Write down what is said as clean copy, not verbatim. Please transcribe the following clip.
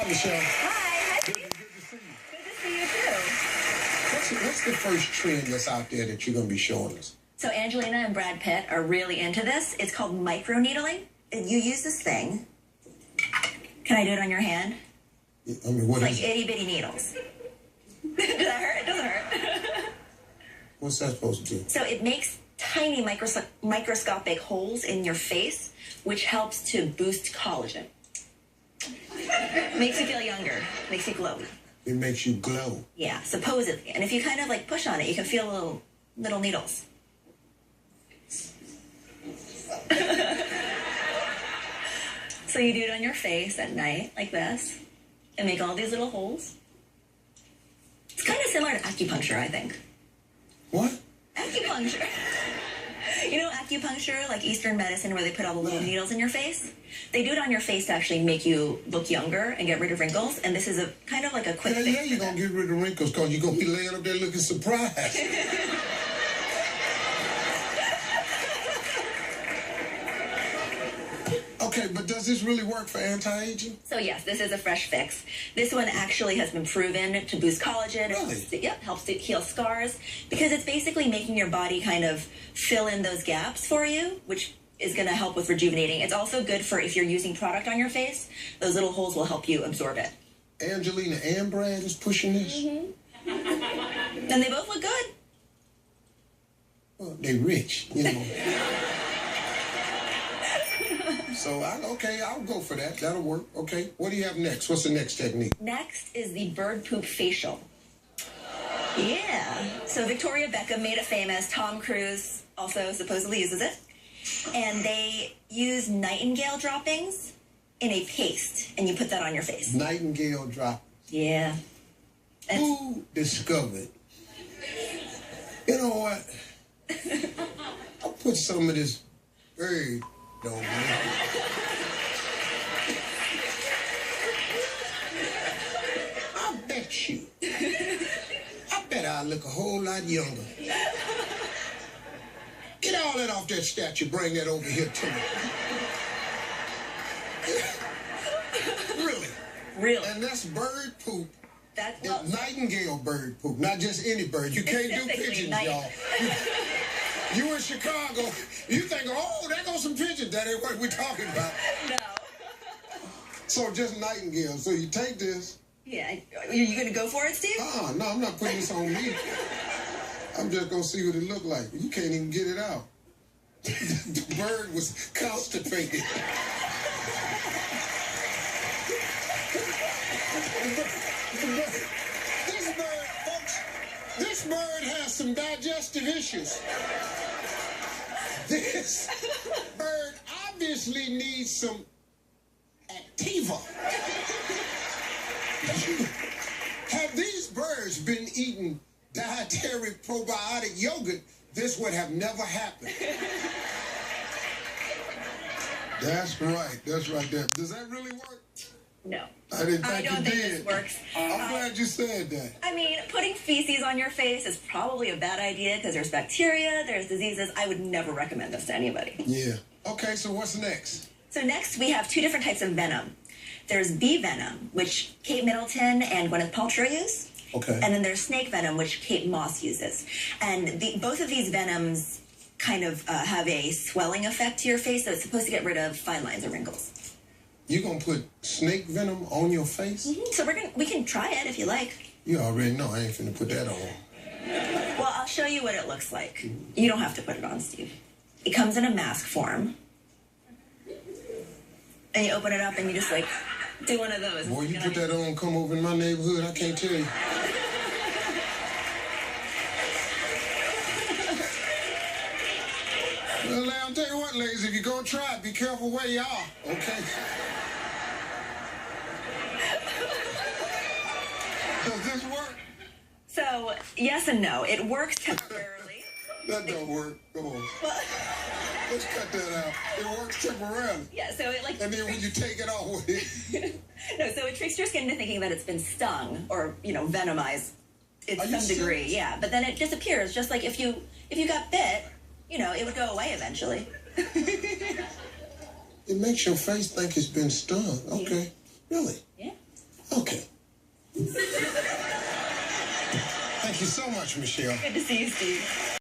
Hi, Michelle. Hi. Good to see you. Good to see you too. What's the first trend that's out there that you're going to be showing us? So Angelina and Brad Pitt are really into this. It's called microneedling. You use this thing. Can I do it on your hand? I mean, what It's is like it? itty bitty needles. Does that hurt? It doesn't hurt. What's that supposed to do? So it makes tiny microscopic holes in your face, which helps to boost collagen. Makes you feel younger. Makes you glow. It makes you glow. Yeah, supposedly. And if you kind of like push on it, you can feel little needles. So you do it on your face at night, like this, and make all these little holes. It's kind of similar to acupuncture, I think. What? Acupuncture. You know acupuncture, like Eastern medicine, where they put all the little needles in your face? They do it on your face to actually make you look younger and get rid of wrinkles, and this is a kind of like a quick fix. Yeah, you're going to get rid of wrinkles because you're going to be laying up there looking surprised. Okay, but does this really work for anti-aging? So yes, this is a fresh fix. This one actually has been proven to boost collagen. Really? Helps to heal scars, because it's basically making your body kind of fill in those gaps for you, which is going to help with rejuvenating. It's also good for if you're using product on your face. Those little holes will help you absorb it. Angelina and Brad is pushing this? Mm-hmm. And they both look good. Well, they rich, you know. So, I'll go for that. That'll work. Okay. What do you have next? What's the next technique? Next is the bird poop facial. Yeah. So Victoria Beckham made it famous. Tom Cruise also supposedly uses it. And they use nightingale droppings in a paste, and you put that on your face. Nightingale drop. Yeah. Who discovered? You know what? I'll put some of this bird on me. I bet you. I bet I look a whole lot younger. Get all that off that statue. Bring that over here to me. Really? Really? And that's bird poop. That's It's nightingale bird poop, not just any bird. You can't do Specifically pigeons, night- y'all. You in Chicago, you think, oh, there goes some pigeons. That ain't what we're talking about. No. So just nightingale. So you take this. Yeah. Are you going to go for it, Steve? No, I'm not putting this on me. I'm just going to see what it look like. You can't even get it out. The bird was constipated. This bird, folks, this bird has some digestive issues. This bird obviously needs some Activa. Had these birds been eating dietary probiotic yogurt, this would have never happened. That's right. That's right there. Does that really work? No. I didn't think I don't it think did. this works. I'm glad you said that. I mean, putting feces on your face is probably a bad idea because there's bacteria, there's diseases. I would never recommend this to anybody. Yeah. Okay, so what's next? So next, we have two different types of venom. There's bee venom, which Kate Middleton and Gwyneth Paltrow use. Okay. And then there's snake venom, which Kate Moss uses. And both of these venoms kind of have a swelling effect to your face, so it's supposed to get rid of fine lines or wrinkles. You gonna put snake venom on your face? Mm-hmm. So we can try it if you like. You already know I ain't finna put that on. Well, I'll show you what it looks like. You don't have to put it on, Steve. It comes in a mask form. And you open it up and you just like do one of those. Boy, you put that on, come over in my neighborhood, I can't tell you. Well, I'll tell you what, ladies, if you're gonna try it, be careful where you are, okay? Does this work? So, yes and no. It works temporarily. That don't work. Come on. Well, Let's cut that out. It works temporarily. yeah, so it like... And then when you take it off with it, No, so it tricks your skin into thinking that it's been stung or, venomized in Are you some degree. serious? Yeah, but then it disappears. Just like if you got bit, it would go away eventually. it makes your face think it's been stung. Okay. Really? Yeah. Thank you so much, Michelle. Good to see you, Steve.